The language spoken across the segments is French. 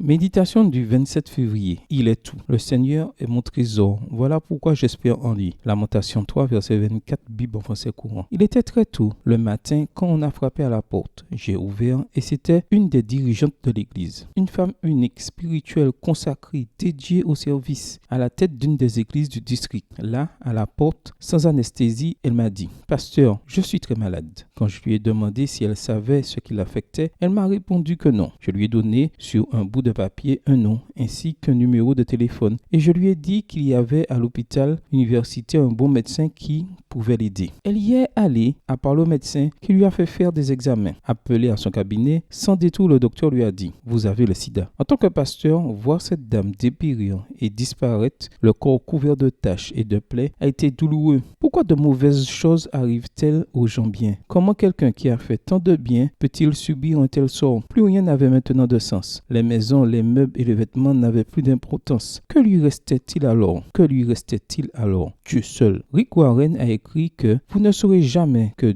Méditation du 27 février. Il est tout. Le Seigneur est mon trésor. Voilà pourquoi j'espère en lui. Lamentation 3, verset 24, Bible en français courant. Il était très tôt le matin quand on a frappé à la porte. J'ai ouvert et c'était une des dirigeantes de l'église. Une femme unique, spirituelle, consacrée, dédiée au service, à la tête d'une des églises du district. Là, à la porte, sans anesthésie, elle m'a dit « Pasteur, je suis très malade ». Quand je lui ai demandé si elle savait ce qui l'affectait, elle m'a répondu que non. Je lui ai donné sur un bout de papier un nom ainsi qu'un numéro de téléphone et je lui ai dit qu'il y avait à l'hôpital universitaire un bon médecin qui pouvait l'aider. Elle y est allée à parler au médecin qui lui a fait faire des examens. Appelé à son cabinet, sans détour, le docteur lui a dit « Vous avez le sida ». En tant que pasteur, voir cette dame dépérir et disparaître, le corps couvert de taches et de plaies, a été douloureux. Pourquoi de mauvaises choses arrivent-elles aux gens bien? Comment quelqu'un qui a fait tant de bien peut-il subir un tel sort? Plus rien n'avait maintenant de sens. Les maisons, les meubles et les vêtements n'avaient plus d'importance. Que lui restait-il alors? Que lui restait-il alors? Dieu seul. Rick Warren a écrit que vous ne saurez jamais que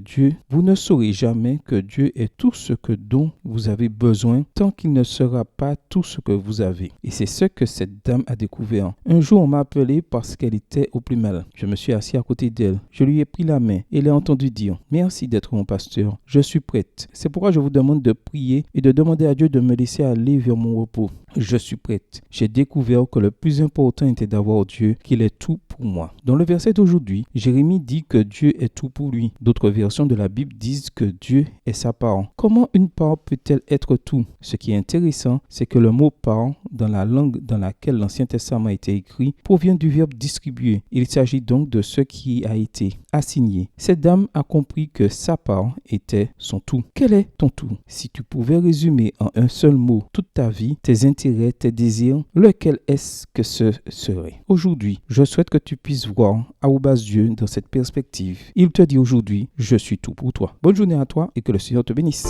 Dieu est tout ce dont vous avez besoin tant qu'il ne sera pas tout ce que vous avez. Et c'est ce que cette dame a découvert. Un jour, on m'a appelé parce qu'elle était au plus mal. Je me suis assis à côté d'elle. Je lui ai pris la main et l'ai entendu dire « Merci d'être mon pasteur. Je suis prête. C'est pourquoi je vous demande de prier et de demander à Dieu de me laisser aller vers mon repos. Je suis prête. J'ai découvert que le plus important était d'avoir Dieu, qu'il est tout pour moi. » Dans le verset d'aujourd'hui, Jérémie dit que Dieu est tout pour lui. D'autres versions de la Bible disent que Dieu est sa part. Comment une part peut-elle être tout? Ce qui est intéressant, c'est que le mot part, dans la langue dans laquelle l'Ancien Testament a été écrit, provient du verbe distribuer. Il s'agit donc de ce qui a été assigné. Cette dame a compris que sa part était son tout. Quel est ton tout? Si tu pouvais résumer en un seul mot toute ta vie, tes intérêts, tes désirs, lequel est-ce que ce serait? Aujourd'hui, je souhaite que tu puisses voir Aoubas Dieu dans cette perspective. Il te dit aujourd'hui, je suis tout pour toi. Bonne journée à toi et que le Seigneur te bénisse.